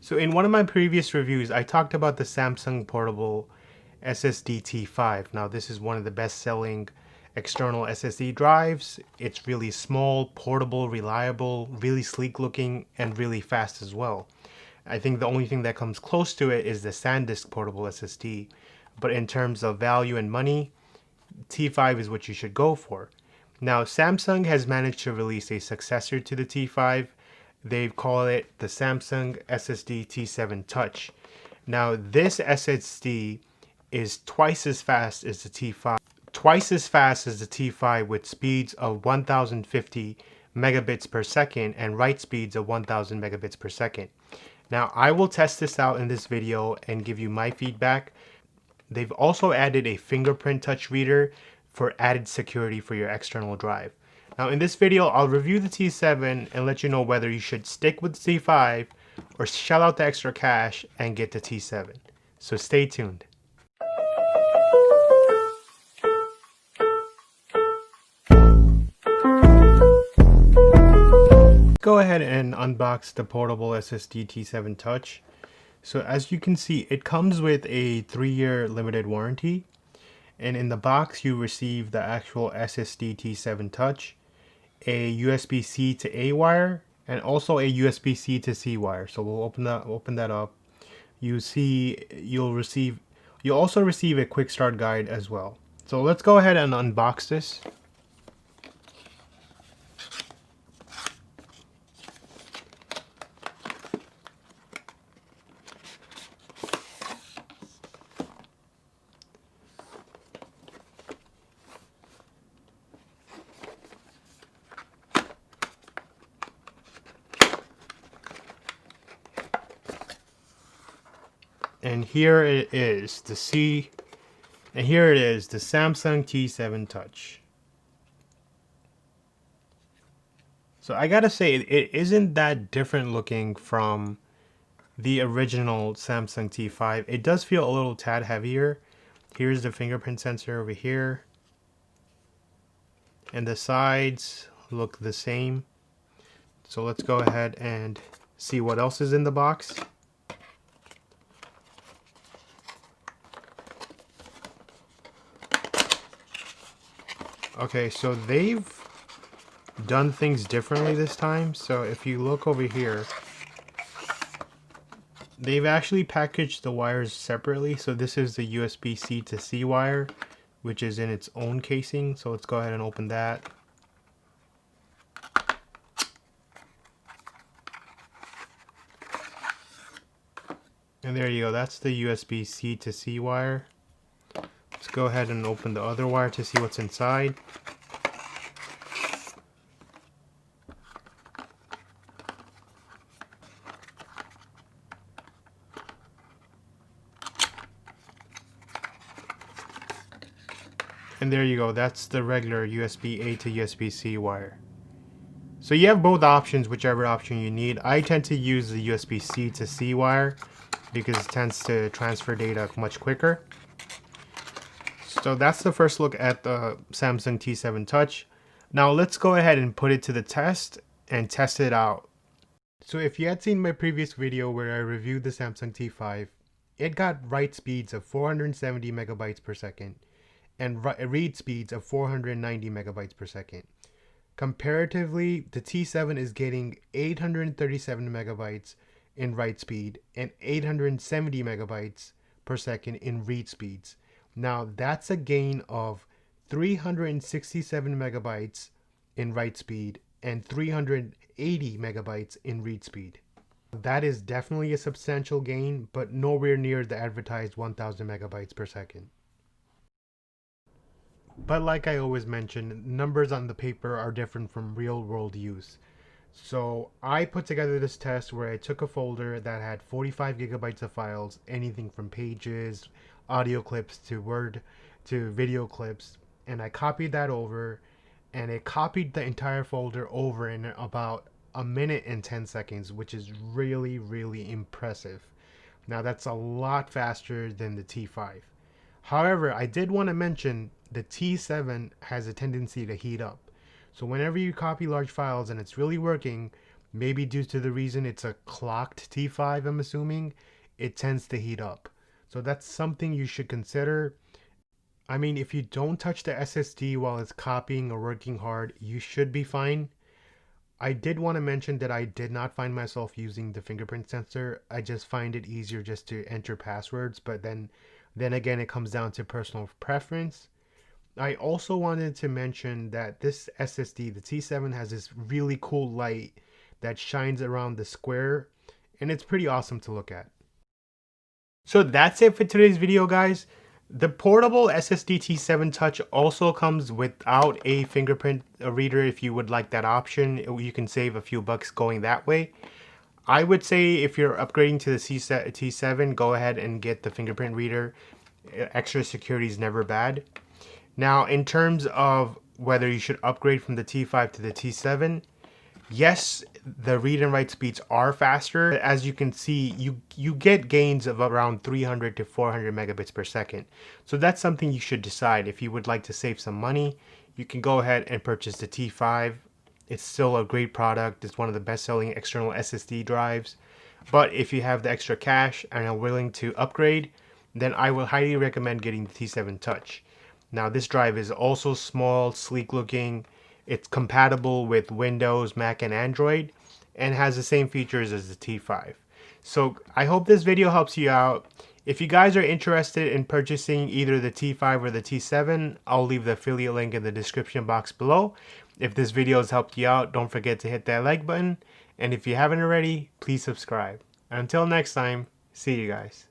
So in one of my previous reviews, I talked about the Samsung Portable SSD T5. Now this is one of the best-selling external SSD drives. It's really small, portable, reliable, really sleek looking, and really fast as well. I think the only thing that comes close to it is the SanDisk Portable SSD. But in terms of value and money, T5 is what you should go for. Now, Samsung has managed to release a successor to the T5. They've called it the Samsung SSD T7 Touch. Now, this SSD is twice as fast as the T5, with speeds of 1050 megabits per second and write speeds of 1000 megabits per second. Now, I will test this out in this video and give you my feedback. They've also added a fingerprint touch reader for added security for your external drive. Now in this video, I'll review the T7 and let you know whether you should stick with the T5 or shell out the extra cash and get the T7. So stay tuned. Go ahead and unbox the portable SSD T7 Touch. So as you can see, it comes with a 3-year limited warranty. And in the box, you receive the actual SSD T7 Touch, a USB-C to A wire, and also a USB-C to C wire. So we'll open that up. You'll also receive a quick start guide as well. So let's go ahead and unbox this. And here it is, the Samsung T7 Touch. So I gotta say, it isn't that different looking from the original Samsung T5. It does feel a little tad heavier. Here's the fingerprint sensor over here. And the sides look the same. So let's go ahead and see what else is in the box. Okay, so they've done things differently this time. So if you look over here, they've actually packaged the wires separately. So this is the USB-C to C wire, which is in its own casing. So let's go ahead and open that. And there you go, that's the USB-C to C wire. Let's go ahead and open the other wire to see what's inside. And there you go, that's the regular USB-A to USB-C wire. So you have both options, whichever option you need. I tend to use the USB-C to C wire because it tends to transfer data much quicker. So that's the first look at the Samsung T7 Touch. Now let's go ahead and put it to the test and test it out. So if you had seen my previous video where I reviewed the Samsung T5, it got write speeds of 470 megabytes per second and read speeds of 490 megabytes per second. Comparatively, the T7 is getting 837 megabytes in write speed and 870 megabytes per second in read speeds. Now that's a gain of 367 megabytes in write speed and 380 megabytes in read speed. That is definitely a substantial gain, but nowhere near the advertised 1000 megabytes per second. But like I always mention, numbers on the paper are different from real world use. So I put together this test where I took a folder that had 45 gigabytes of files, anything from pages, audio clips to Word to video clips, and I copied that over, and it copied the entire folder over in about a minute and 10 seconds, which is really, really impressive. Now that's a lot faster than the T5. However, I did want to mention the T7 has a tendency to heat up. So whenever you copy large files and it's really working, Maybe due to the reason it's a clocked T5, I'm assuming, it tends to heat up. So that's something you should consider. I mean, if you don't touch the SSD while it's copying or working hard, you should be fine. I did want to mention that I did not find myself using the fingerprint sensor. I just find it easier just to enter passwords, but then again it comes down to personal preference. I also wanted to mention that this SSD, the T7, has this really cool light that shines around the square, and it's pretty awesome to look at. So that's it for today's video, guys. The portable SSD T7 Touch also comes without a fingerprint reader. If you would like that option, you can save a few bucks going that way. I would say if you're upgrading to the T7, go ahead and get the fingerprint reader. Extra security is never bad. Now, in terms of whether you should upgrade from the T5 to the T7, yes, the read and write speeds are faster. As you can see, you get gains of around 300 to 400 megabits per second. So that's something you should decide. If you would like to save some money, you can go ahead and purchase the T5. It's still a great product. It's one of the best-selling external SSD drives. But if you have the extra cash and are willing to upgrade, then I will highly recommend getting the T7 Touch. Now, this drive is also small, sleek looking. It's compatible with Windows, Mac, and Android, and has the same features as the T5. So I hope this video helps you out. If you guys are interested in purchasing either the T5 or the T7, I'll leave the affiliate link in the description box below. If this video has helped you out, don't forget to hit that like button. And if you haven't already, please subscribe. Until next time, see you guys.